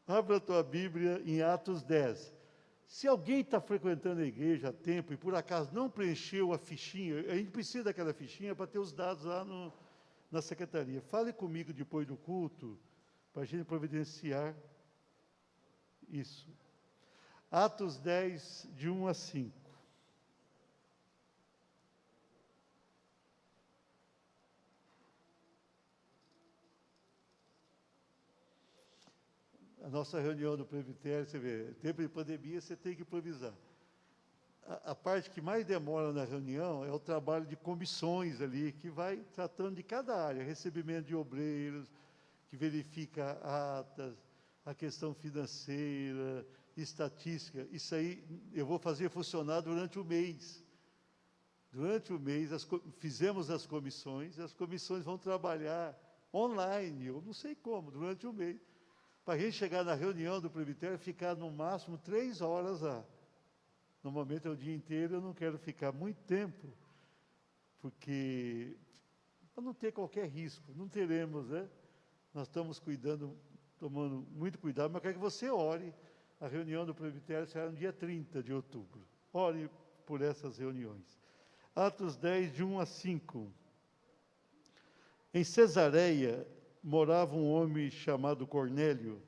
Abra a tua Bíblia em Atos 10. Se alguém está frequentando a igreja há tempo e por acaso não preencheu a fichinha, a gente precisa daquela fichinha para ter os dados lá na secretaria. Fale comigo depois do culto, para a gente providenciar isso. Atos 10, de 1 a 5. A nossa reunião do presbitério, você vê, tempo de pandemia, você tem que improvisar. A parte que mais demora na reunião é o trabalho de comissões ali, que vai tratando de cada área, recebimento de obreiros, que verifica atas, a questão financeira, estatística. Isso aí eu vou fazer funcionar durante o mês. Durante o mês, fizemos as comissões vão trabalhar online, eu não sei como, durante o mês. Para a gente chegar na reunião do presbitério, ficar no máximo 3 horas lá. Normalmente é o dia inteiro, eu não quero ficar muito tempo, porque para não ter qualquer risco, não teremos, né? Nós estamos cuidando, tomando muito cuidado, mas eu quero que você ore. A reunião do presbitério será no dia 30 de outubro. Ore por essas reuniões. Atos 10, de 1 a 5. Em Cesareia morava um homem chamado Cornélio,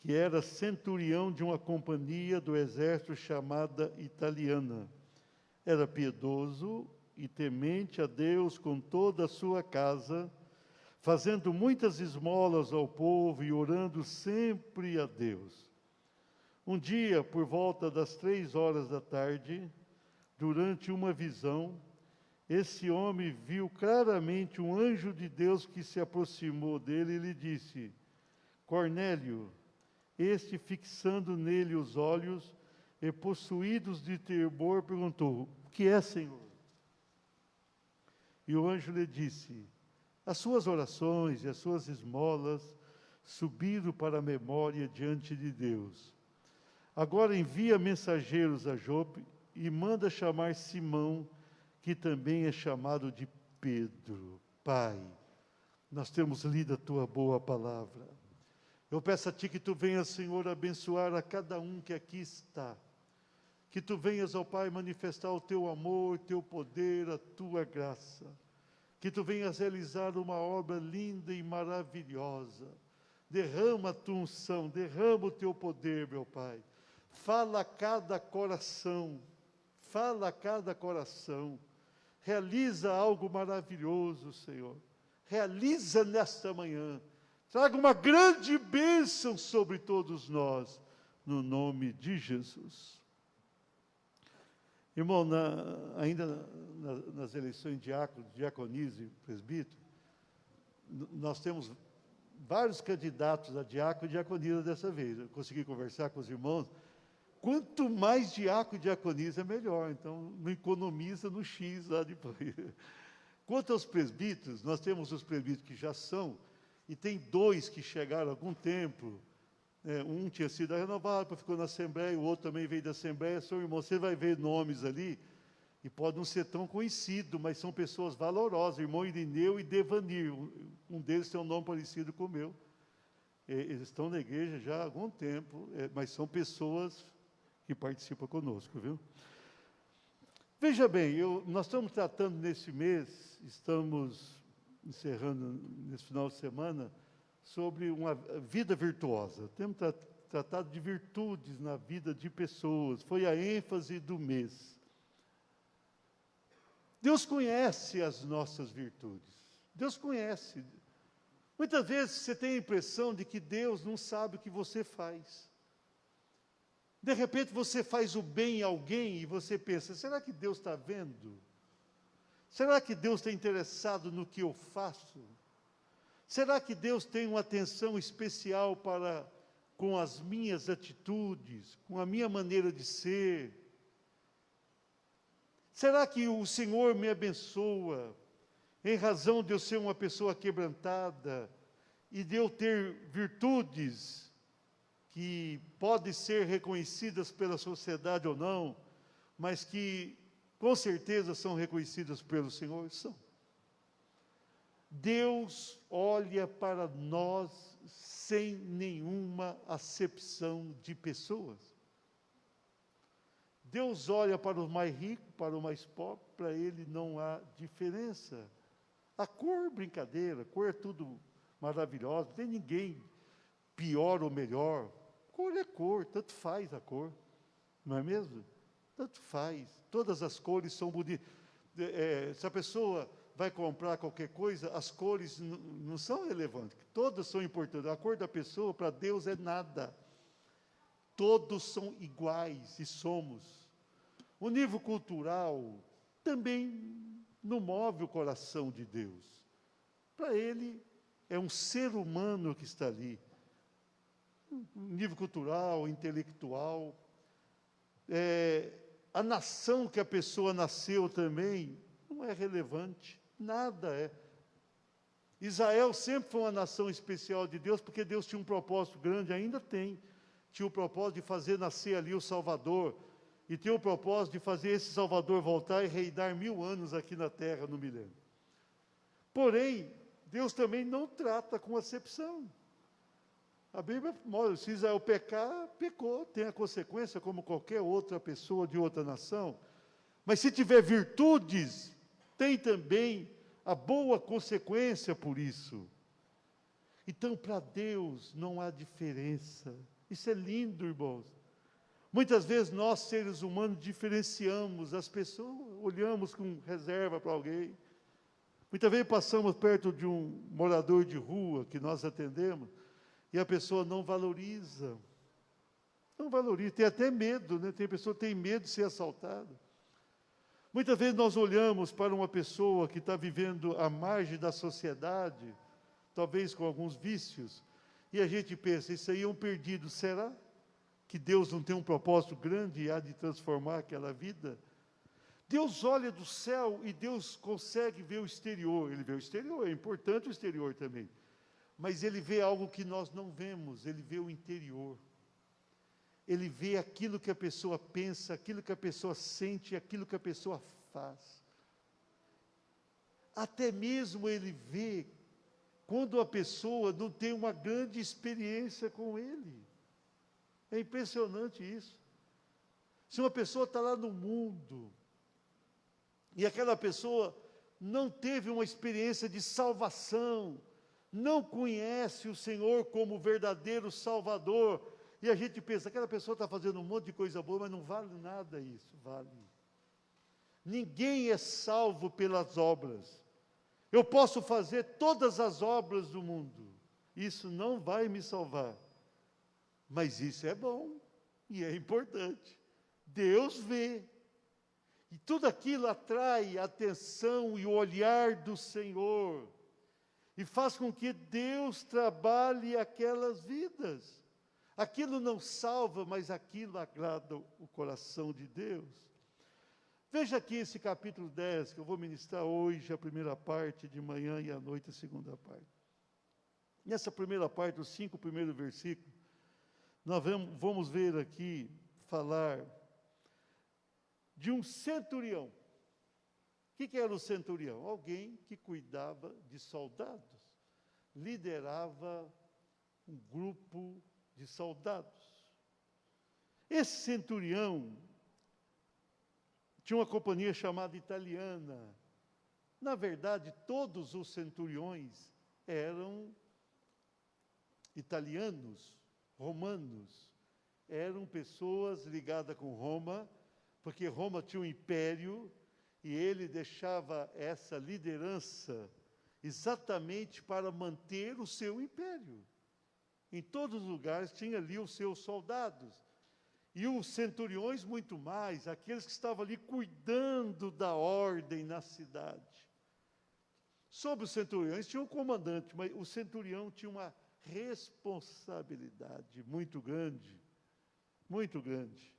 que era centurião de uma companhia do exército chamada Italiana. Era piedoso e temente a Deus com toda a sua casa, fazendo muitas esmolas ao povo e orando sempre a Deus. Um dia, por volta das 3 horas da tarde, durante uma visão, esse homem viu claramente um anjo de Deus que se aproximou dele e lhe disse: Cornélio. Este, fixando nele os olhos e possuídos de temor, perguntou: o que é, Senhor? E o anjo lhe disse: as suas orações e as suas esmolas subiram para a memória diante de Deus. Agora envia mensageiros a Jope e manda chamar Simão, que também é chamado de Pedro. Pai, nós temos lido a tua boa palavra. Eu peço a Ti que Tu venhas, Senhor, abençoar a cada um que aqui está. Que Tu venhas, ó Pai, manifestar o Teu amor, o Teu poder, a Tua graça. Que Tu venhas realizar uma obra linda e maravilhosa. Derrama a Tua unção, derrama o Teu poder, meu Pai. Fala a cada coração, fala a cada coração. Realiza algo maravilhoso, Senhor. Realiza nesta manhã. Traga uma grande bênção sobre todos nós, no nome de Jesus. Irmão, nas eleições de diácono, diaconisa e presbítero, nós temos vários candidatos a diácono e diaconisa dessa vez. Eu consegui conversar com os irmãos. Quanto mais diácono e diaconisa, melhor. Então, não economiza no X lá depois. Quanto aos presbíteros, nós temos os presbíteros que já são, e tem 2 que chegaram há algum tempo. Um tinha sido renovado, ficou na Assembleia, o outro também veio da Assembleia. Seu irmão, você vai ver nomes ali, e pode não ser tão conhecido, mas são pessoas valorosas. Irmão Irineu e Devanir, um deles tem um nome parecido com o meu. Eles estão na igreja já há algum tempo, mas são pessoas que participam conosco, viu? Veja bem, nós estamos tratando nesse mês, estamos encerrando nesse final de semana, sobre uma vida virtuosa. Temos tratado de virtudes na vida de pessoas, foi a ênfase do mês. Deus conhece as nossas virtudes, Deus conhece. Muitas vezes você tem a impressão de que Deus não sabe o que você faz. De repente você faz o bem a alguém e você pensa, será que Deus está vendo? Será que Deus está interessado no que eu faço? Será que Deus tem uma atenção especial com as minhas atitudes, com a minha maneira de ser? Será que o Senhor me abençoa em razão de eu ser uma pessoa quebrantada e de eu ter virtudes que podem ser reconhecidas pela sociedade ou não, mas que com certeza são reconhecidas pelo Senhor? São. Deus olha para nós sem nenhuma acepção de pessoas. Deus olha para o mais rico, para o mais pobre, para ele não há diferença. A cor, brincadeira, a cor é tudo maravilhoso, não tem ninguém pior ou melhor. Cor é cor, tanto faz a cor, não é mesmo? Tanto faz, todas as cores são bonitas. Se a pessoa vai comprar qualquer coisa, as cores não são relevantes, todas são importantes. A cor da pessoa, para Deus, é nada. Todos são iguais e somos. O nível cultural também não move o coração de Deus. Para Ele, é um ser humano que está ali. Nível cultural, intelectual. A nação que a pessoa nasceu também não é relevante. Nada é. Israel sempre foi uma nação especial de Deus, porque Deus tinha um propósito grande, ainda tem. Tinha o propósito de fazer nascer ali o Salvador, e tinha o propósito de fazer esse Salvador voltar e reinar 1000 anos aqui na terra no milênio. Porém, Deus também não trata com acepção. A Bíblia mostra, se Israel pecar, pecou, tem a consequência como qualquer outra pessoa de outra nação. Mas se tiver virtudes, tem também a boa consequência por isso. Então, para Deus não há diferença. Isso é lindo, irmãos. Muitas vezes nós, seres humanos, diferenciamos as pessoas, olhamos com reserva para alguém. Muitas vezes passamos perto de um morador de rua que nós atendemos, e a pessoa não valoriza. Não valoriza, tem até medo, né? Tem pessoa que tem medo de ser assaltada. Muitas vezes nós olhamos para uma pessoa que está vivendo à margem da sociedade, talvez com alguns vícios, e a gente pensa, isso aí é um perdido. Será que Deus não tem um propósito grande e há de transformar aquela vida? Deus olha do céu e Deus consegue ver o exterior. Ele vê o exterior, é importante o exterior também. Mas Ele vê algo que nós não vemos, Ele vê o interior. Ele vê aquilo que a pessoa pensa, aquilo que a pessoa sente, aquilo que a pessoa faz. Até mesmo Ele vê quando a pessoa não tem uma grande experiência com Ele. É impressionante isso. Se uma pessoa está lá no mundo, e aquela pessoa não teve uma experiência de salvação, não conhece o Senhor como verdadeiro Salvador, e a gente pensa, aquela pessoa está fazendo um monte de coisa boa, mas não vale nada isso. Vale. Ninguém é salvo pelas obras. Eu posso fazer todas as obras do mundo, isso não vai me salvar. Mas isso é bom, e é importante. Deus vê. E tudo aquilo atrai a atenção e o olhar do Senhor. E faz com que Deus trabalhe aquelas vidas. Aquilo não salva, mas aquilo agrada o coração de Deus. Veja aqui esse capítulo 10, que eu vou ministrar hoje, a primeira parte, de manhã e à noite, a segunda parte. Nessa primeira parte, os 5 primeiros versículos, nós vamos ver aqui, falar de um centurião. O que era o centurião? Alguém que cuidava de soldados, liderava um grupo de soldados. Esse centurião tinha uma companhia chamada italiana. Na verdade, todos os centuriões eram italianos, romanos. Eram pessoas ligadas com Roma, porque Roma tinha um império, e ele deixava essa liderança exatamente para manter o seu império. Em todos os lugares tinha ali os seus soldados. E os centuriões muito mais, aqueles que estavam ali cuidando da ordem na cidade. Sobre os centuriões tinha um comandante, mas o centurião tinha uma responsabilidade muito grande, muito grande.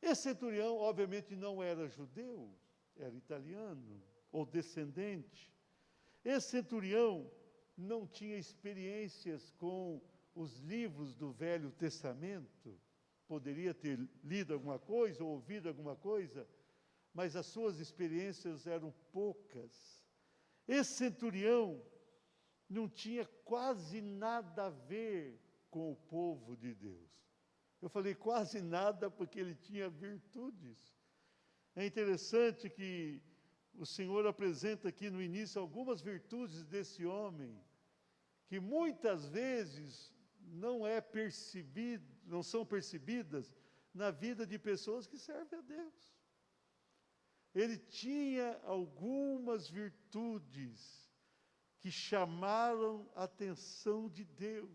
Esse centurião, obviamente, não era judeu, era italiano, ou descendente. Esse centurião não tinha experiências com os livros do Velho Testamento, poderia ter lido alguma coisa, ou ouvido alguma coisa, mas as suas experiências eram poucas. Esse centurião não tinha quase nada a ver com o povo de Deus. Eu falei quase nada porque ele tinha virtudes. É interessante que o Senhor apresenta aqui no início algumas virtudes desse homem, que muitas vezes não são percebidas na vida de pessoas que servem a Deus. Ele tinha algumas virtudes que chamaram a atenção de Deus,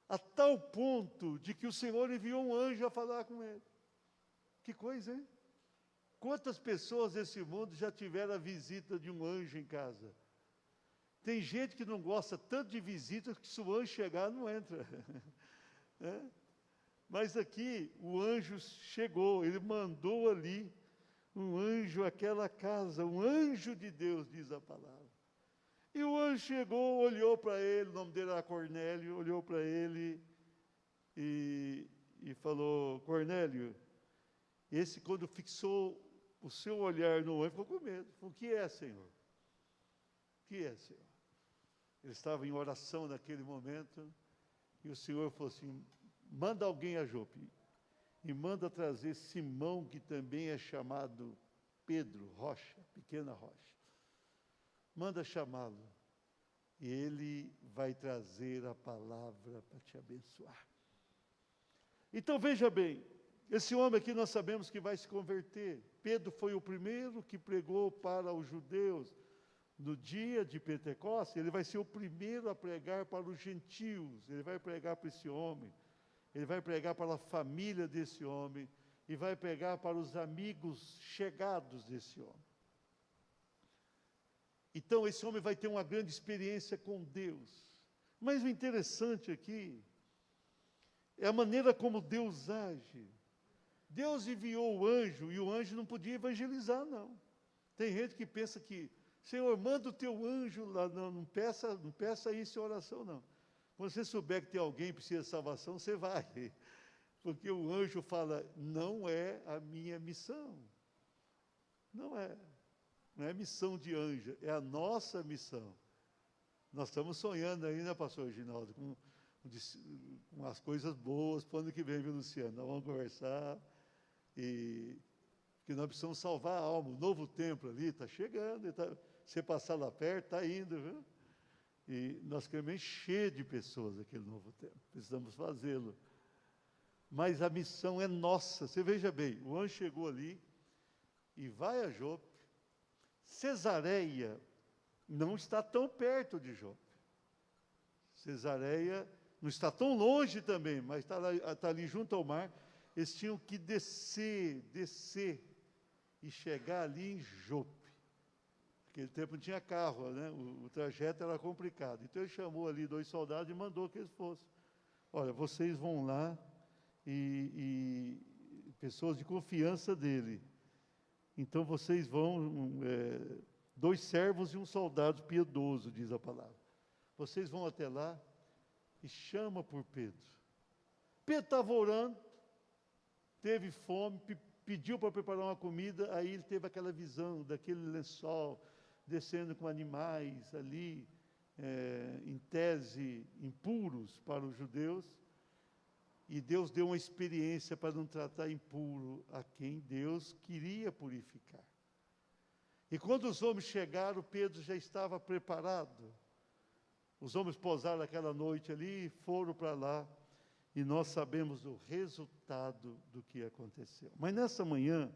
a tal ponto de que o Senhor enviou um anjo a falar com ele. Que coisa, hein? Quantas pessoas desse mundo já tiveram a visita de um anjo em casa? Tem gente que não gosta tanto de visitas que se o anjo chegar, não entra. É? Mas aqui, o anjo chegou, ele mandou ali um anjo àquela casa, um anjo de Deus, diz a palavra. E o anjo chegou, olhou para ele, o nome dele era Cornélio, olhou para ele e falou, Cornélio, esse quando fixou o seu olhar no anjo, ficou com medo. Falou, o que é, Senhor? O que é, Senhor? Ele estava em oração naquele momento, e o Senhor falou assim, manda alguém a Jope, e manda trazer Simão, que também é chamado Pedro, Rocha, pequena rocha. Manda chamá-lo, e ele vai trazer a palavra para te abençoar. Então veja bem, esse homem aqui nós sabemos que vai se converter. Pedro foi o primeiro que pregou para os judeus no dia de Pentecostes. Ele vai ser o primeiro a pregar para os gentios. Ele vai pregar para esse homem, ele vai pregar para a família desse homem, e vai pregar para os amigos chegados desse homem. Então, esse homem vai ter uma grande experiência com Deus. Mas o interessante aqui é a maneira como Deus age. Deus enviou o anjo, e o anjo não podia evangelizar, não. Tem gente que pensa que, Senhor, manda o teu anjo lá, não peça isso em oração, não. Quando você souber que tem alguém que precisa de salvação, você vai. Porque o anjo fala, não é a minha missão. Não é. Não é missão de anjo, é a nossa missão. Nós estamos sonhando aí, né, pastor Reginaldo, com as coisas boas para o ano que vem, viu, Luciano? Nós vamos conversar, que nós precisamos salvar a alma. O novo templo ali está chegando, você passar lá perto, está indo, viu? E nós queremos encher de pessoas aquele novo templo, precisamos fazê-lo. Mas a missão é nossa. Você veja bem, o anjo chegou ali e vai a Jope. Cesareia não está tão perto de Jope. Cesareia não está tão longe também, mas está ali junto ao mar. Eles tinham que descer, e chegar ali em Jope. Naquele tempo não tinha carro, né? O trajeto era complicado. Então ele chamou ali 2 soldados e mandou que eles fossem. Olha, vocês vão lá, e pessoas de confiança dele. Então vocês vão, 2 servos e um soldado piedoso, diz a palavra. Vocês vão até lá e chama por Pedro. Pedro estava orando, teve fome, pediu para preparar uma comida, aí ele teve aquela visão daquele lençol descendo com animais ali, em tese, impuros para os judeus. E Deus deu uma experiência para não tratar impuro a quem Deus queria purificar. E quando os homens chegaram, Pedro já estava preparado. Os homens pousaram aquela noite ali, foram para lá, e nós sabemos o resultado do que aconteceu. Mas nessa manhã,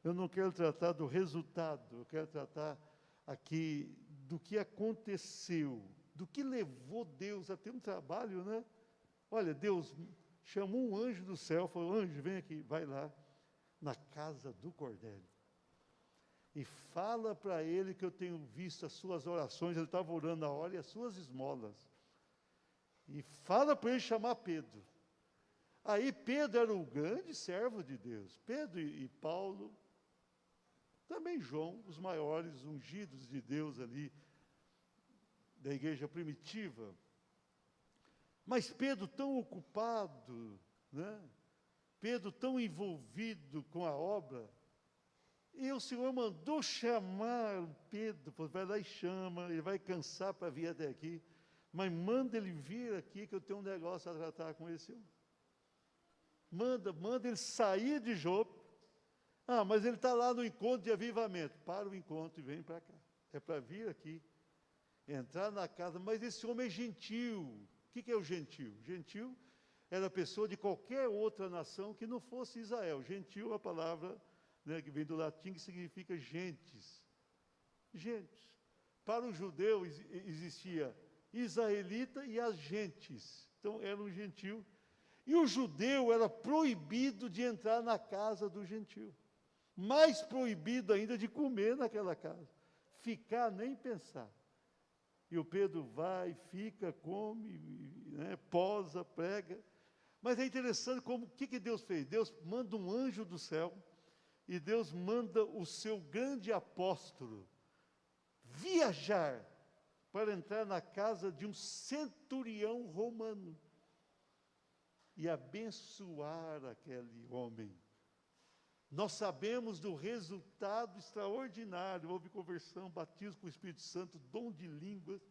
eu não quero tratar do resultado, eu quero tratar aqui do que aconteceu, do que levou Deus a ter um trabalho, né? Olha, Deus chamou um anjo do céu, falou, anjo, vem aqui, vai lá, na casa do Cornélio. E fala para ele que eu tenho visto as suas orações, ele estava orando na hora, e as suas esmolas. E fala para ele chamar Pedro. Aí Pedro era o grande servo de Deus. Pedro e Paulo, também João, os maiores ungidos de Deus ali, da igreja primitiva. Mas Pedro tão ocupado, né? Pedro tão envolvido com a obra, E o Senhor mandou chamar o Pedro, vai lá e chama, ele vai cansar para vir até aqui, mas manda ele vir aqui que eu tenho um negócio a tratar com esse homem. Manda ele sair de Jope. Ah, mas ele está lá no encontro de avivamento. Para o encontro e vem para cá. É para vir aqui, entrar na casa, mas esse homem é gentil. O que é o gentil? Gentil era pessoa de qualquer outra nação que não fosse Israel. Gentil é a palavra, né, que vem do latim, que significa gentes. Gentes. Para o judeu existia israelita e as gentes. Então era um gentil. E o judeu era proibido de entrar na casa do gentil. Mais proibido ainda de comer naquela casa. Ficar, nem pensar. E o Pedro vai, fica, come, né, posa, prega. Mas é interessante como, o que Deus fez? Deus manda um anjo do céu, e Deus manda o seu grande apóstolo viajar para entrar na casa de um centurião romano e abençoar aquele homem. Nós sabemos do resultado extraordinário, houve conversão, batismo com o Espírito Santo, dom de línguas,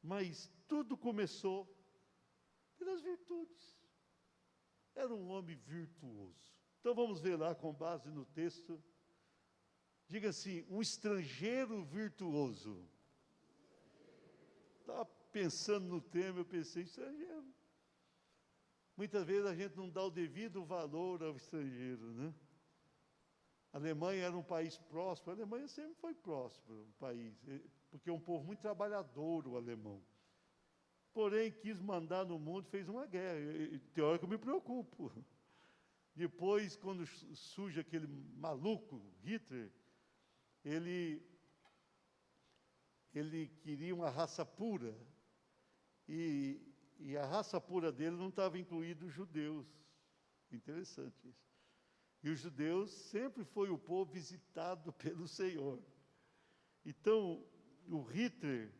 mas tudo começou pelas virtudes. Era um homem virtuoso. Então vamos ver lá com base no texto. Diga assim, um estrangeiro virtuoso. Estava pensando no tema, eu pensei, estrangeiro. Muitas vezes a gente não dá o devido valor ao estrangeiro, né? A Alemanha era um país próspero, a Alemanha sempre foi próspero, um país, porque é um povo muito trabalhador, o alemão. Porém, quis mandar no mundo, fez uma guerra. Tem hora que eu me preocupo. Depois, quando surge aquele maluco, Hitler, ele queria uma raça pura, e a raça pura dele não estava incluído os judeus. Interessante isso. E os judeus sempre foi o povo visitado pelo Senhor. Então, o Hitler,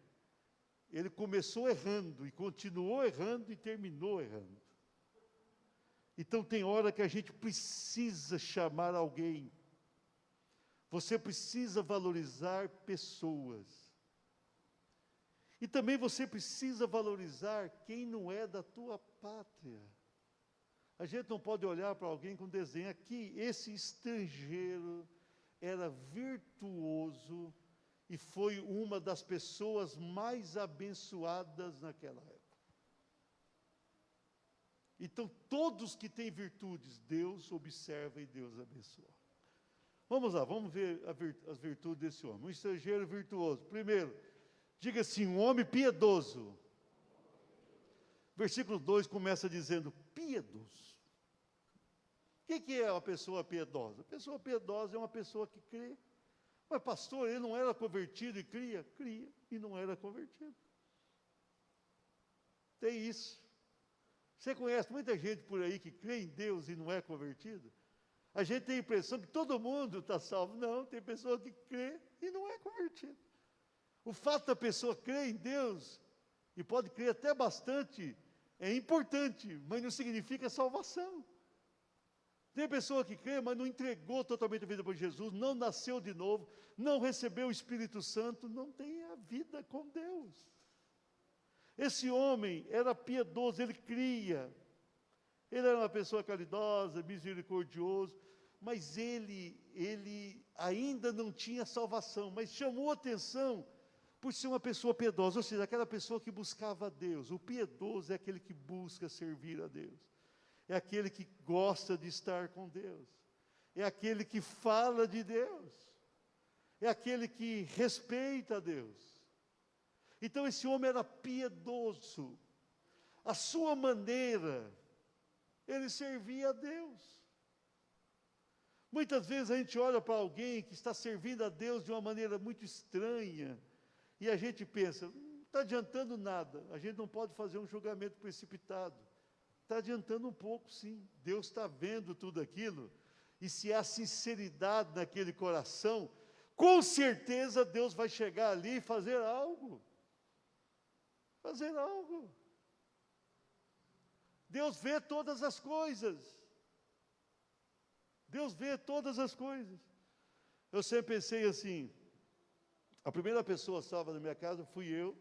ele começou errando, e continuou errando, e terminou errando. Então, tem hora que a gente precisa chamar alguém. Você precisa valorizar pessoas. E também você precisa valorizar quem não é da tua pátria. A gente não pode olhar para alguém com desenho. Aqui, esse estrangeiro era virtuoso e foi uma das pessoas mais abençoadas naquela época. Então, todos que têm virtudes, Deus observa e Deus abençoa. Vamos lá, vamos ver as virtudes desse homem. Um estrangeiro virtuoso. Primeiro, diga assim, um homem piedoso. Versículo 2 começa dizendo, piedoso. O que é uma pessoa piedosa? A pessoa piedosa é uma pessoa que crê. Mas pastor, ele não era convertido e cria? Cria, e não era convertido. Tem isso. Você conhece muita gente por aí que crê em Deus e não é convertido? A gente tem a impressão que todo mundo está salvo. Não, tem pessoa que crê e não é convertido. O fato da pessoa crer em Deus, e pode crer até bastante, é importante, mas não significa salvação. Tem pessoa que crê, mas não entregou totalmente a vida para Jesus, não nasceu de novo, não recebeu o Espírito Santo, não tem a vida com Deus. Esse homem era piedoso, ele cria. Ele era uma pessoa caridosa, misericordioso, mas ele ainda não tinha salvação, mas chamou atenção por ser uma pessoa piedosa, ou seja, aquela pessoa que buscava a Deus. O piedoso é aquele que busca servir a Deus. É aquele que gosta de estar com Deus. É aquele que fala de Deus. É aquele que respeita a Deus. Então esse homem era piedoso. A sua maneira, ele servia a Deus. Muitas vezes a gente olha para alguém que está servindo a Deus de uma maneira muito estranha, e a gente pensa, não está adiantando nada. A gente não pode fazer um julgamento precipitado. Está adiantando um pouco, sim. Deus está vendo tudo aquilo, e se há sinceridade naquele coração, com certeza Deus vai chegar ali e fazer algo. Fazer algo. Deus vê todas as coisas. Deus vê todas as coisas. Eu sempre pensei assim, a primeira pessoa salva na minha casa fui eu,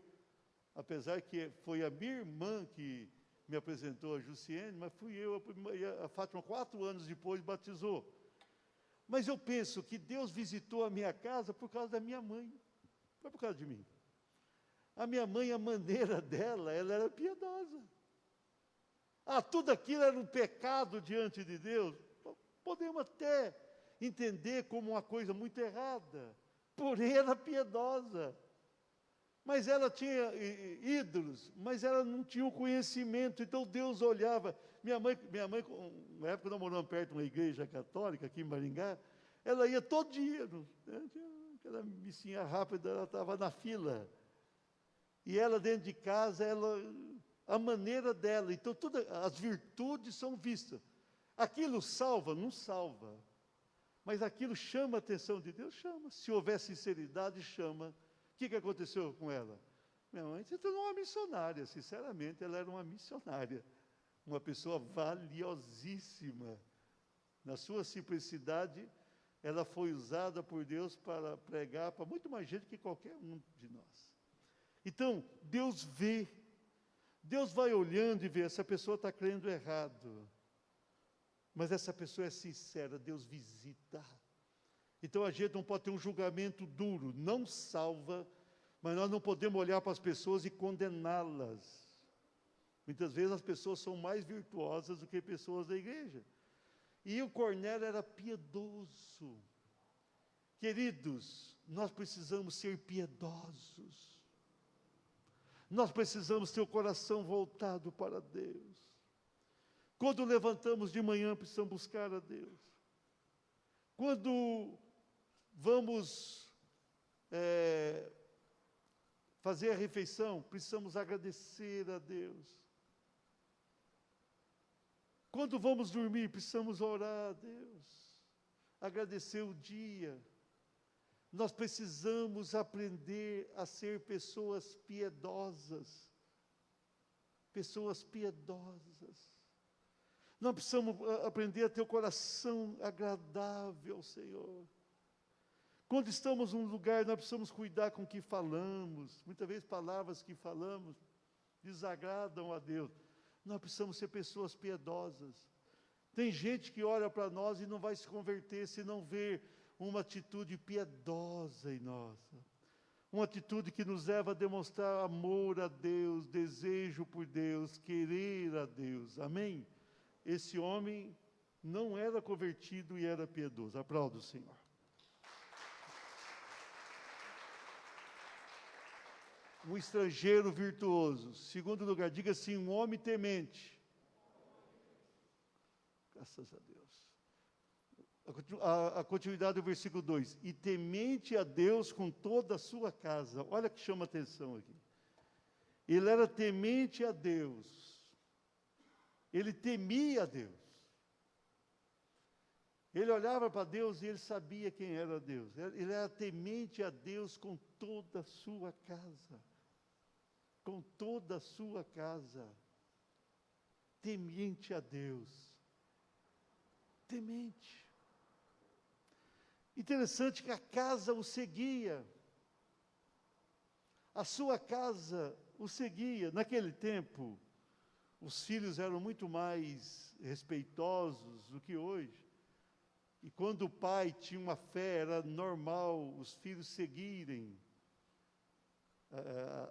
apesar que foi a minha irmã que me apresentou a Jussiene, mas fui eu, a Fátima, 4 anos depois, batizou. Mas eu penso que Deus visitou a minha casa por causa da minha mãe, não foi por causa de mim. A minha mãe, a maneira dela, ela era piedosa. Tudo aquilo era um pecado diante de Deus. Podemos até entender como uma coisa muito errada, porém era piedosa. Mas ela tinha ídolos, mas ela não tinha o conhecimento, então Deus olhava. Minha mãe, na época nós moramos perto de uma igreja católica, aqui em Maringá, ela ia todo dia, né? Aquela missinha rápida, ela estava na fila. E ela dentro de casa, a maneira dela, então todas as virtudes são vistas. Aquilo salva? Não salva. Mas aquilo chama a atenção de Deus? Chama. Se houver sinceridade, chama. O que aconteceu com ela? Minha mãe se tornou uma missionária, sinceramente, ela era uma missionária, uma pessoa valiosíssima. Na sua simplicidade, ela foi usada por Deus para pregar para muito mais gente que qualquer um de nós. Então, Deus vê, Deus vai olhando e vê, essa pessoa está crendo errado, mas essa pessoa é sincera, Deus visita. Então a gente não pode ter um julgamento duro, não salva, mas nós não podemos olhar para as pessoas e condená-las. Muitas vezes as pessoas são mais virtuosas do que pessoas da igreja. E o Cornélio era piedoso. Queridos, nós precisamos ser piedosos. Nós precisamos ter o coração voltado para Deus. Quando levantamos de manhã, precisamos buscar a Deus. Quando vamos fazer a refeição, precisamos agradecer a Deus. Quando vamos dormir, precisamos orar a Deus, agradecer o dia. Nós precisamos aprender a ser pessoas piedosas. Pessoas piedosas. Nós precisamos aprender a ter o coração agradável ao Senhor. Quando estamos num lugar, nós precisamos cuidar com o que falamos. Muitas vezes palavras que falamos desagradam a Deus. Nós precisamos ser pessoas piedosas. Tem gente que olha para nós e não vai se converter se não ver uma atitude piedosa em nós. Uma atitude que nos leva a demonstrar amor a Deus, desejo por Deus, querer a Deus. Amém? Esse homem não era convertido e era piedoso. Aplauda o Senhor. Um estrangeiro virtuoso. Segundo lugar, diga assim, um homem temente. Graças a Deus. A continuidade do versículo 2. E temente a Deus com toda a sua casa. Olha que chama atenção aqui. Ele era temente a Deus. Ele temia a Deus. Ele olhava para Deus e ele sabia quem era Deus. Ele era temente a Deus com toda a sua casa. Com toda a sua casa. Temente a Deus. Temente. Interessante que a casa o seguia. A sua casa o seguia. Naquele tempo, os filhos eram muito mais respeitosos do que hoje. E quando o pai tinha uma fé, era normal os filhos seguirem.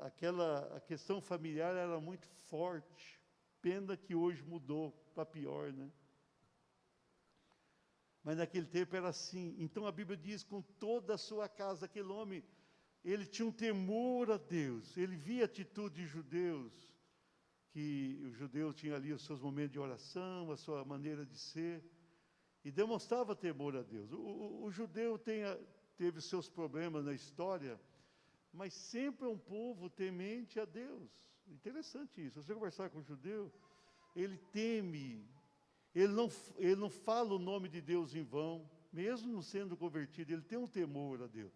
A questão familiar era muito forte. Pena que hoje mudou para pior, né? Mas naquele tempo era assim. Então a Bíblia diz, com toda a sua casa, aquele homem, ele tinha um temor a Deus. Ele via a atitude de judeus, que o judeu tinha ali os seus momentos de oração, a sua maneira de ser, e demonstrava temor a Deus. O judeu teve os seus problemas na história, mas sempre é um povo temente a Deus. Interessante isso. Se você conversar com o judeu, ele teme, ele não fala o nome de Deus em vão, mesmo não sendo convertido, ele tem um temor a Deus.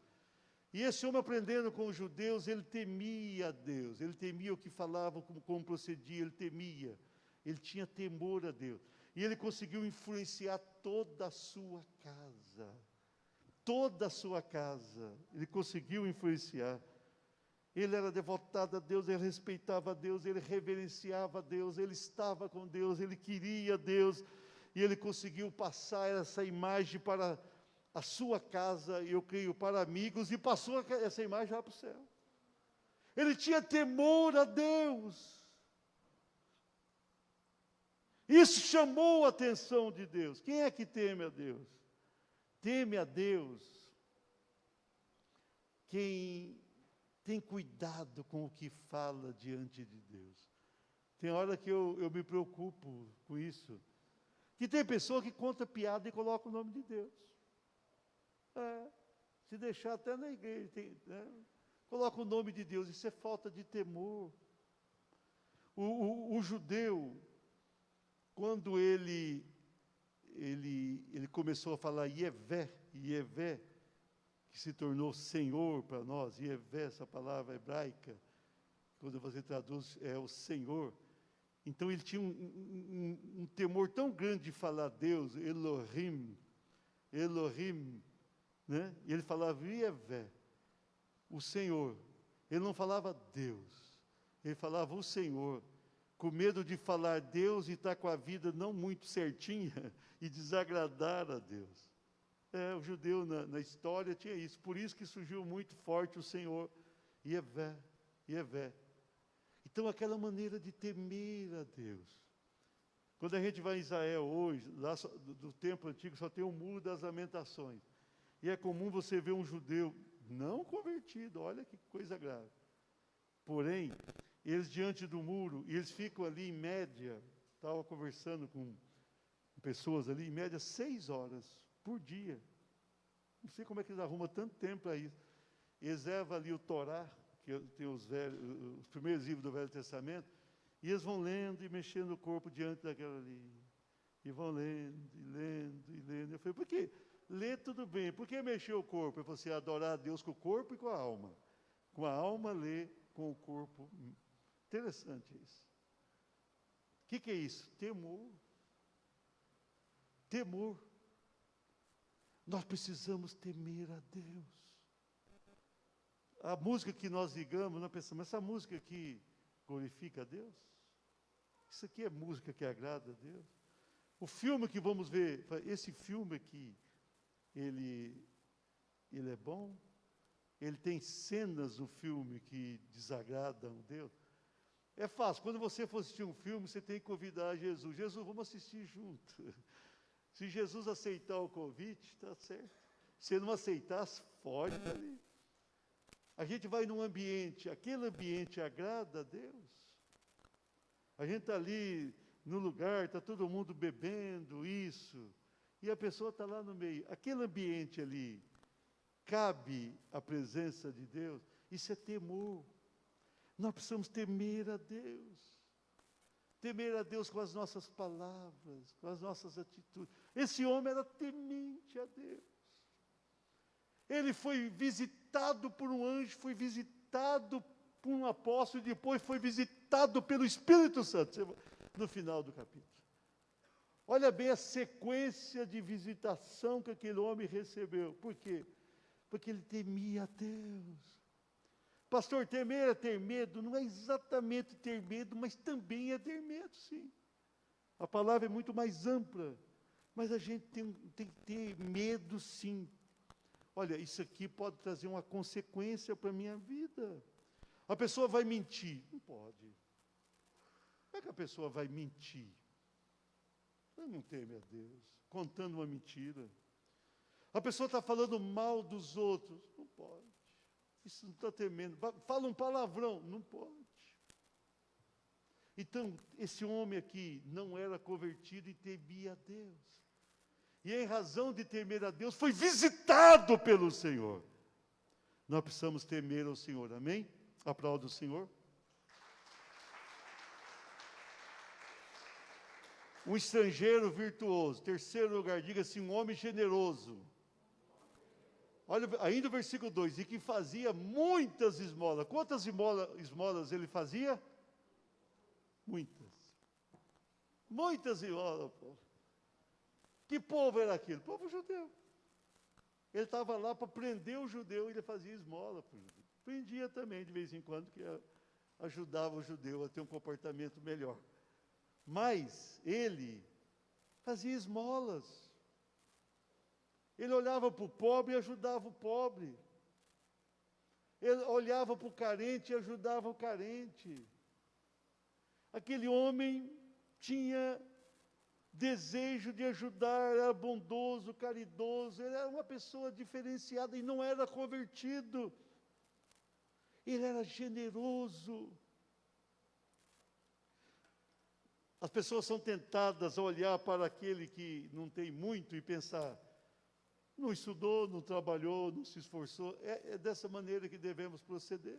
E esse homem, aprendendo com os judeus, ele temia a Deus, ele temia o que falava, como procedia, ele temia, ele tinha temor a Deus. E ele conseguiu influenciar toda a sua casa. toda a sua casa. Ele conseguiu influenciar. Ele era devotado a Deus, ele respeitava a Deus, ele reverenciava a Deus, ele estava com Deus, ele queria Deus, e ele conseguiu passar essa imagem para a sua casa, eu creio, para amigos, e passou essa imagem lá para o céu. Ele tinha temor a Deus. Isso chamou a atenção de Deus. Quem é que teme a Deus? Teme a Deus quem tem cuidado com o que fala diante de Deus. Tem hora que eu me preocupo com isso. Que tem pessoa que conta piada e coloca o nome de Deus. Se deixar até na igreja, coloca o nome de Deus. Isso é falta de temor. O judeu, quando ele começou a falar Yevé, que se tornou Senhor para nós, Yevé, essa palavra hebraica, quando você traduz, é o Senhor. Então ele tinha um temor tão grande de falar Deus, Elohim, né? E ele falava Yevé, o Senhor. Ele não falava Deus, ele falava o Senhor, com medo de falar Deus e estar com a vida não muito certinha e desagradar a Deus. O judeu na história tinha isso, por isso que surgiu muito forte o Senhor, Yevé. Então aquela maneira de temer a Deus. Quando a gente vai em Israel hoje, lá do templo antigo só tem o muro das lamentações. E é comum você ver um judeu não convertido, olha que coisa grave. Porém, eles diante do muro, e eles ficam ali em média, estava conversando com pessoas ali, em média 6 horas por dia. Não sei como é que eles arrumam tanto tempo para isso. Eles levam ali o Torá, que tem os primeiros livros do Velho Testamento, e eles vão lendo e mexendo o corpo diante daquela ali. E vão lendo, e lendo, e lendo. Eu falei, por quê? Lê tudo bem. Por que mexer o corpo? É você adorar a Deus com o corpo e com a alma. Com a alma, lê, com o corpo. Interessante isso. O que é isso? Temor. Temor. Nós precisamos temer a Deus. A música que nós ligamos, nós pensamos, essa música aqui glorifica a Deus? Isso aqui é música que agrada a Deus? O filme que vamos ver, esse filme aqui, ele é bom? Ele tem cenas no filme que desagradam a Deus? É fácil, quando você for assistir um filme, você tem que convidar Jesus. Jesus, vamos assistir junto. Se Jesus aceitar o convite, está certo. Se não aceitar, foge dali. A gente vai num ambiente, aquele ambiente agrada a Deus. A gente está ali no lugar, está todo mundo bebendo isso, e a pessoa está lá no meio. Aquele ambiente ali, cabe a presença de Deus? Isso é temor. Nós precisamos temer a Deus. Temer a Deus com as nossas palavras, com as nossas atitudes. Esse homem era temente a Deus. Ele foi visitado por um anjo, foi visitado por um apóstolo, e depois foi visitado pelo Espírito Santo, no final do capítulo. Olha bem a sequência de visitação que aquele homem recebeu. Por quê? Porque ele temia a Deus. Pastor, temer é ter medo? Não é exatamente ter medo, mas também é ter medo, sim. A palavra é muito mais ampla, mas a gente tem que ter medo, sim. Olha, isso aqui pode trazer uma consequência para a minha vida. A pessoa vai mentir? Não pode. Como é que a pessoa vai mentir? Ela não teme a Deus, contando uma mentira. A pessoa está falando mal dos outros? Não pode. Isso não está temendo. Fala um palavrão? Não pode. Então, esse homem aqui não era convertido e temia a Deus. E em razão de temer a Deus, foi visitado pelo Senhor. Nós precisamos temer ao Senhor, amém? Aplauda o Senhor. Um estrangeiro virtuoso. Terceiro lugar, diga assim, um homem generoso. Olha, ainda o versículo 2, e que fazia muitas esmolas. Quantas esmolas ele fazia? Muitas. Muitas esmolas, povo. Que povo era aquele? Povo judeu. Ele estava lá para prender o judeu, e ele fazia esmola para o judeu. Prendia também, de vez em quando, que ajudava o judeu a ter um comportamento melhor. Mas ele fazia esmolas. Ele olhava para o pobre e ajudava o pobre. Ele olhava para o carente e ajudava o carente. Aquele homem tinha desejo de ajudar, era bondoso, caridoso, ele era uma pessoa diferenciada e não era convertido. Ele era generoso. As pessoas são tentadas a olhar para aquele que não tem muito e pensar, não estudou, não trabalhou, não se esforçou. É dessa maneira que devemos proceder.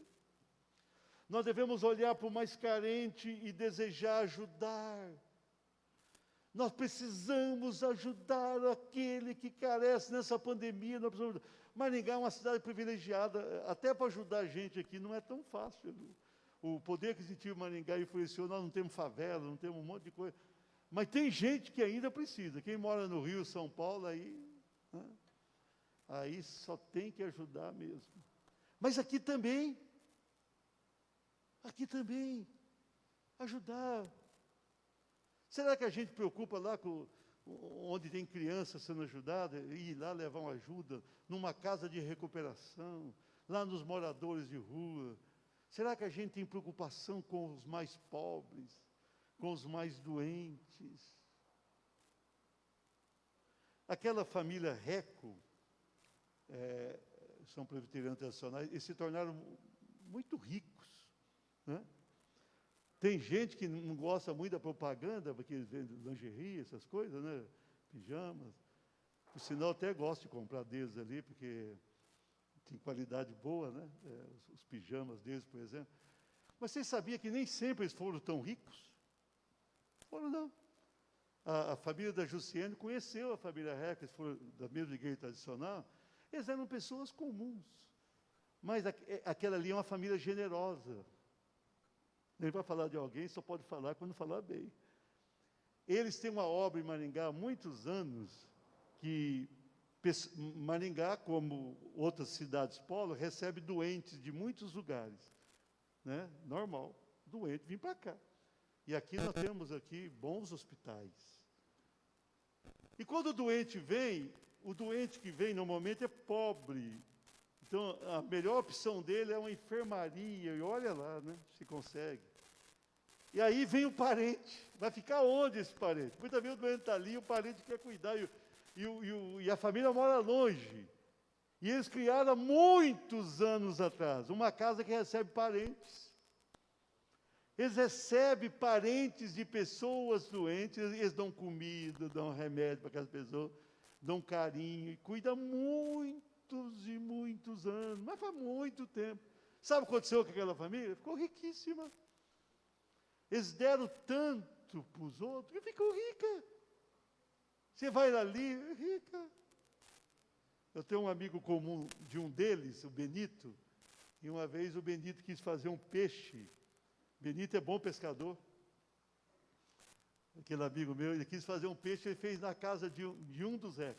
Nós devemos olhar para o mais carente e desejar ajudar. Nós precisamos ajudar aquele que carece nessa pandemia. Nós precisamos... Maringá é uma cidade privilegiada, até para ajudar a gente aqui não é tão fácil. O poder aquisitivo de Maringá influenciou, nós não temos favela, não temos um monte de coisa. Mas tem gente que ainda precisa. Quem mora no Rio, São Paulo, aí só tem que ajudar mesmo. Mas aqui também, ajudar. Será que a gente preocupa lá onde tem criança sendo ajudada, ir lá levar uma ajuda, numa casa de recuperação, lá nos moradores de rua? Será que a gente tem preocupação com os mais pobres, com os mais doentes? Aquela família Reco, são presbiterianos tradicionais, eles se tornaram muito ricos, né? Tem gente que não gosta muito da propaganda, porque eles vendem lingerie, essas coisas, né? Pijamas. Por sinal, até gosto de comprar deles ali, porque tem qualidade boa, né? Os pijamas deles, por exemplo. Mas você sabia que nem sempre eles foram tão ricos? Foram não. A família da Jussiene conheceu a família Reca, eles foram da mesma igreja tradicional. Eles eram pessoas comuns. Mas aquela ali é uma família generosa. Ele vai falar de alguém, só pode falar quando falar bem. Eles têm uma obra em Maringá há muitos anos, que Maringá, como outras cidades polo, recebe doentes de muitos lugares. Né? Normal, doente, vem para cá. E aqui nós temos aqui bons hospitais. E quando o doente que vem normalmente é pobre. Então, a melhor opção dele é uma enfermaria, e olha lá, né, se consegue. E aí vem o parente, vai ficar onde esse parente? Muitas vezes o doente está ali, o parente quer cuidar, e a família mora longe. E eles criaram há muitos anos atrás uma casa que recebe parentes. Eles recebem parentes de pessoas doentes, eles dão comida, dão remédio para aquelas pessoas, dão carinho, e cuidam muitos e muitos anos, mas faz muito tempo. Sabe o que aconteceu com aquela família? Ficou riquíssima. Eles deram tanto para os outros que ficou rica. Você vai ali, rica. Eu tenho um amigo comum de um deles, o Benito, e uma vez o Benito quis fazer um peixe. Benito é bom pescador. Aquele amigo meu, ele quis fazer um peixe, ele fez na casa de um dos Zé.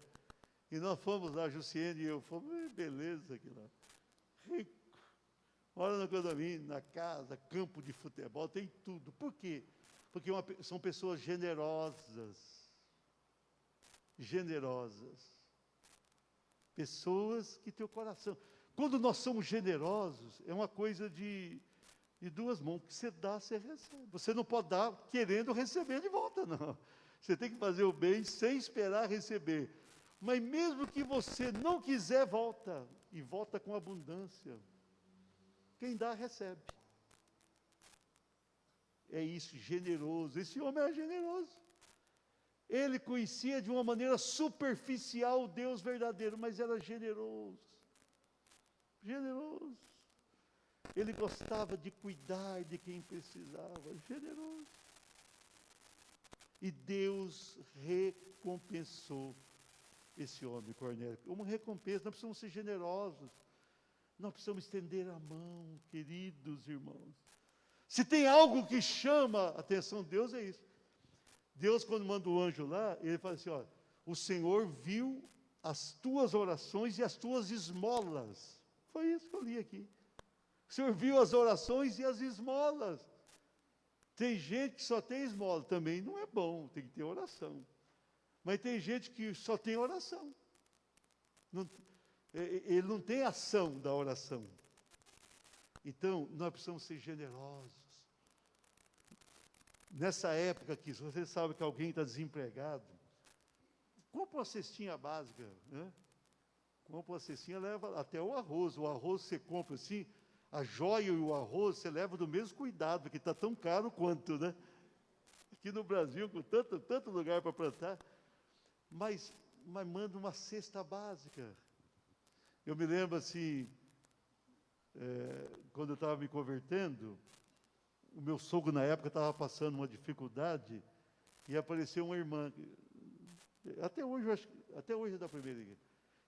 E nós fomos lá, Jussiene e eu, fomos, beleza aquilo lá. Rico. Mora no condomínio, na casa, campo de futebol, tem tudo. Por quê? Porque são pessoas generosas. Generosas. Pessoas que têm o coração. Quando nós somos generosos, é uma coisa de duas mãos. Que você dá, você recebe. Você não pode dar querendo receber de volta, não. Você tem que fazer o bem sem esperar receber. Mas mesmo que você não quiser, volta. E volta com abundância. Quem dá, recebe. É isso, generoso. Esse homem era generoso. Ele conhecia de uma maneira superficial o Deus verdadeiro, mas era generoso. Generoso. Ele gostava de cuidar de quem precisava. Generoso. E Deus recompensou esse homem, Cornélio. Uma recompensa, nós precisamos ser generosos. Nós precisamos estender a mão, queridos irmãos. Se tem algo que chama a atenção de Deus, é isso. Deus, quando manda o anjo lá, ele fala assim, ó, o Senhor viu as tuas orações e as tuas esmolas. Foi isso que eu li aqui. O Senhor viu as orações e as esmolas. Tem gente que só tem esmola, também não é bom, tem que ter oração. Mas tem gente que só tem oração. Ele não tem ação da oração. Então, nós precisamos ser generosos. Nessa época aqui, se você sabe que alguém está desempregado, compra uma cestinha básica, né? Compra uma cestinha, leva até o arroz. O arroz você compra assim, a joia e o arroz você leva do mesmo cuidado, porque está tão caro quanto, né? Aqui no Brasil, com tanto lugar para plantar. Mas manda uma cesta básica. Eu me lembro assim, quando eu estava me convertendo, o meu sogro na época estava passando uma dificuldade e apareceu uma irmã, até hoje é da primeira igreja.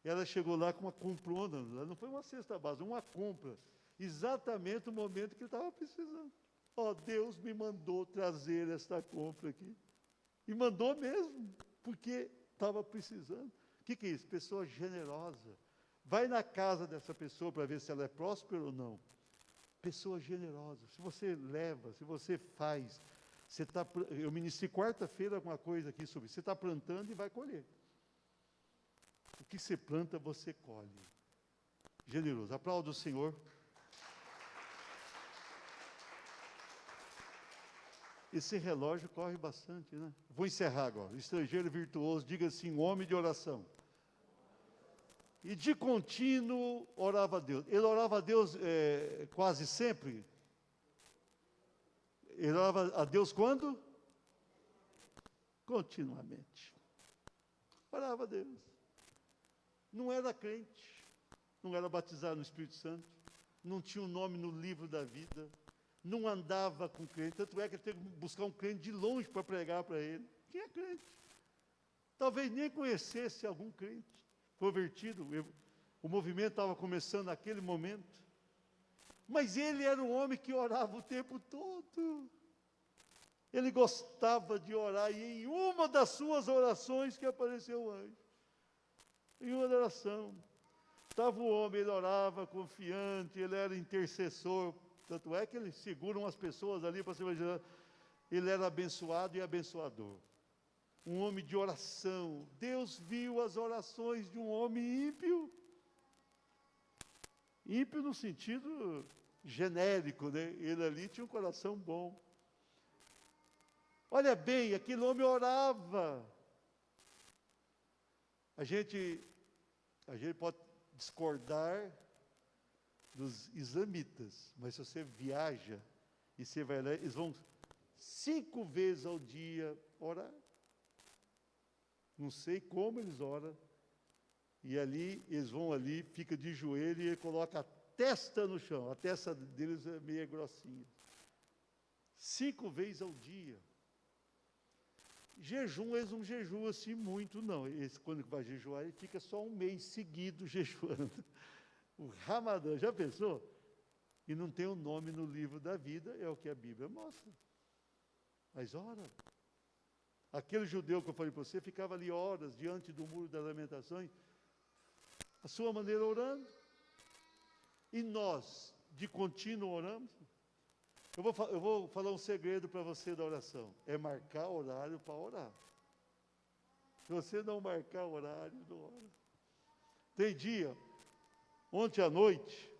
E ela chegou lá com uma comprona, não foi uma cesta básica, uma compra, exatamente no momento que ele estava precisando. Deus me mandou trazer esta compra aqui. E mandou mesmo, porque estava precisando. O que é isso? Pessoa generosa. Vai na casa dessa pessoa para ver se ela é próspera ou não. Pessoa generosa. Se você leva, se você faz, eu ministrei quarta-feira alguma coisa aqui sobre isso. Você está plantando e vai colher. O que você planta, você colhe. Generoso. Aplauda o Senhor. Esse relógio corre bastante, né? Vou encerrar agora. Estrangeiro virtuoso, diga assim, um homem de oração. E de contínuo orava a Deus. Ele orava a Deus quase sempre. Ele orava a Deus quando? Continuamente. Orava a Deus. Não era crente. Não era batizado no Espírito Santo. Não tinha um nome no livro da vida. Não andava com crente. Tanto é que ele teve que buscar um crente de longe para pregar para ele. Quem é crente? Talvez nem conhecesse algum crente convertido. O movimento estava começando naquele momento. Mas ele era um homem que orava o tempo todo. Ele gostava de orar. E em uma das suas orações que apareceu o anjo. Em uma oração. Estava o homem, ele orava confiante, ele era intercessor. Tanto é que ele segura umas pessoas ali para se imaginar. Ele era abençoado e abençoador. Um homem de oração. Deus viu as orações de um homem ímpio. Ímpio no sentido genérico, né? Ele ali tinha um coração bom. Olha bem, aquele homem orava. A gente pode discordar dos islamitas, mas se você viaja e você vai lá, eles vão 5 vezes ao dia orar. Não sei como eles oram. E ali, eles vão ali, fica de joelho e coloca a testa no chão. A testa deles é meio grossinha. 5 vezes ao dia. Jejum, eles não jejuam assim muito, não. Eles, quando vai jejuar, ele fica só um mês seguido jejuando. O Ramadã, já pensou? E não tem o nome no livro da vida, é o que a Bíblia mostra. Mas ora, aquele judeu que eu falei para você, ficava ali horas diante do muro das lamentações, a sua maneira orando. E nós, de contínuo, oramos. Eu vou falar um segredo para você da oração. É marcar horário para orar. Se você não marcar horário, não ora. Tem dia, ontem à noite,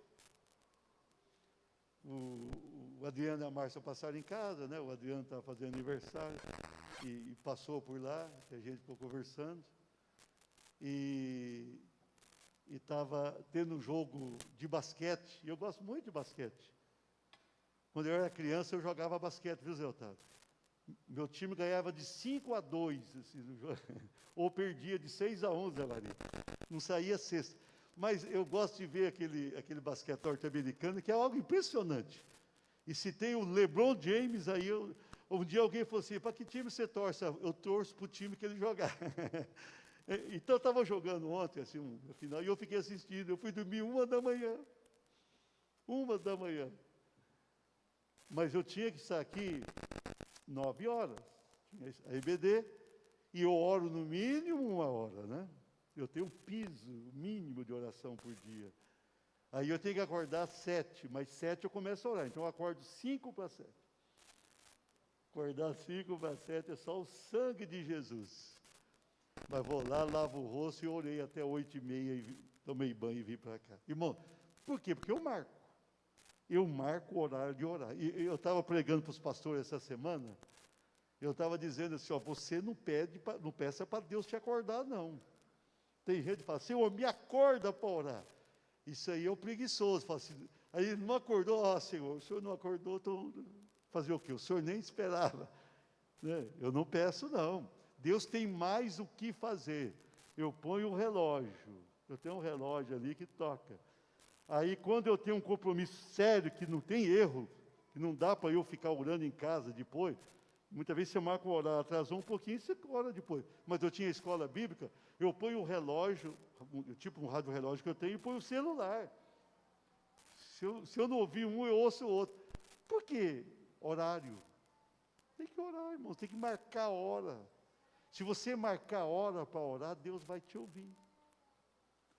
o Adriano e a Márcia passaram em casa, né? O Adriano estava fazendo aniversário e passou por lá, que a gente ficou conversando. E estava tendo um jogo de basquete, e eu gosto muito de basquete. Quando eu era criança, eu jogava basquete, viu, Zé Otávio? Meu time ganhava de 5-2, assim, ou perdia de 6-1, Zé Maria. Não saía sexta. Mas eu gosto de ver aquele basquete norte-americano, que é algo impressionante. E se tem o LeBron James, aí um dia alguém falou assim, para que time você torce? Eu torço para o time que ele jogar. Então, eu estava jogando ontem, assim, no final, e eu fiquei assistindo. Eu fui dormir 1h. 1h. Mas eu tinha que estar aqui 9 horas. Tinha a EBD, e eu oro no mínimo 1 hora, né? Eu tenho um piso mínimo de oração por dia. Aí eu tenho que acordar às 7, mas 7 eu começo a orar. Então eu acordo 5 para 7. Acordar 5 para 7 é só o sangue de Jesus. Mas vou lá, lavo o rosto e orei até 8h30, e tomei banho e vim para cá. Irmão, por quê? Porque eu marco. Eu marco o horário de orar. E eu estava pregando para os pastores essa semana, eu estava dizendo assim, ó, você não peça para Deus te acordar, não. Tem gente que fala, Senhor, me acorda para orar. Isso aí é o preguiçoso. Fala assim, aí ele não acordou, Senhor, o Senhor não acordou, então fazer o quê? O Senhor nem esperava. Né? Eu não peço, não. Deus tem mais o que fazer. Eu ponho o relógio. Eu tenho um relógio ali que toca. Aí, quando eu tenho um compromisso sério, que não tem erro, que não dá para eu ficar orando em casa depois, muitas vezes você marca o horário, atrasou um pouquinho, você ora depois. Mas eu tinha escola bíblica, eu ponho o relógio, tipo um rádio relógio que eu tenho, e ponho o celular. Se eu não ouvir um, eu ouço o outro. Por quê? Horário. Tem que orar, irmãos, tem que marcar a hora. Se você marcar a hora para orar, Deus vai te ouvir.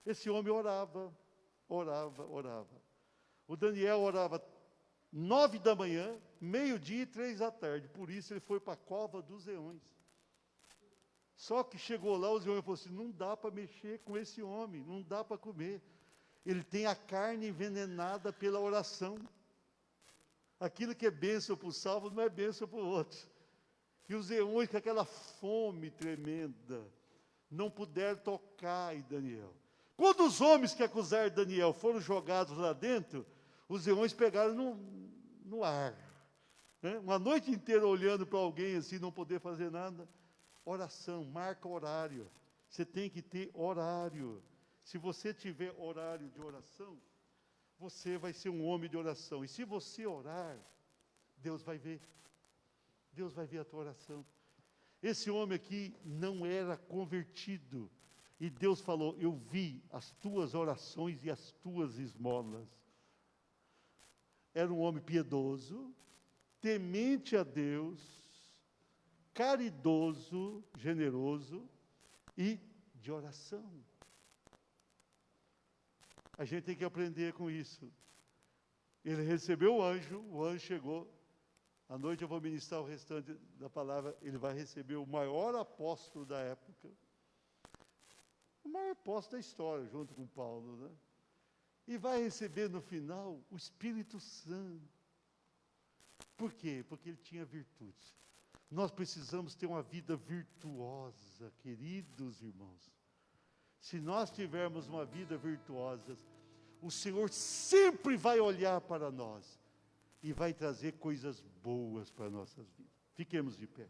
Esse homem orava. O Daniel orava 9 da manhã, meio-dia e 3 da tarde. Por isso ele foi para a cova dos leões. Só que chegou lá, os leões falaram assim, não dá para mexer com esse homem, não dá para comer. Ele tem a carne envenenada pela oração. Aquilo que é bênção para o salvo não é bênção para o outro. E os leões, com aquela fome tremenda, não puderam tocar em Daniel. Quando os homens que acusaram Daniel foram jogados lá dentro, os leões pegaram no ar. Né? Uma noite inteira olhando para alguém assim, não poder fazer nada. Oração, marca horário. Você tem que ter horário. Se você tiver horário de oração, você vai ser um homem de oração. E se você orar, Deus vai ver. Deus vai ver a tua oração. Esse homem aqui não era convertido. E Deus falou, eu vi as tuas orações e as tuas esmolas. Era um homem piedoso, temente a Deus, caridoso, generoso e de oração. A gente tem que aprender com isso. Ele recebeu o anjo chegou. À noite eu vou ministrar o restante da palavra. Ele vai receber o maior apóstolo da época. O maior apóstolo da história, junto com Paulo, né? E vai receber no final o Espírito Santo. Por quê? Porque ele tinha virtudes. Nós precisamos ter uma vida virtuosa, queridos irmãos. Se nós tivermos uma vida virtuosa, o Senhor sempre vai olhar para nós e vai trazer coisas boas para nossas vidas. Fiquemos de pé.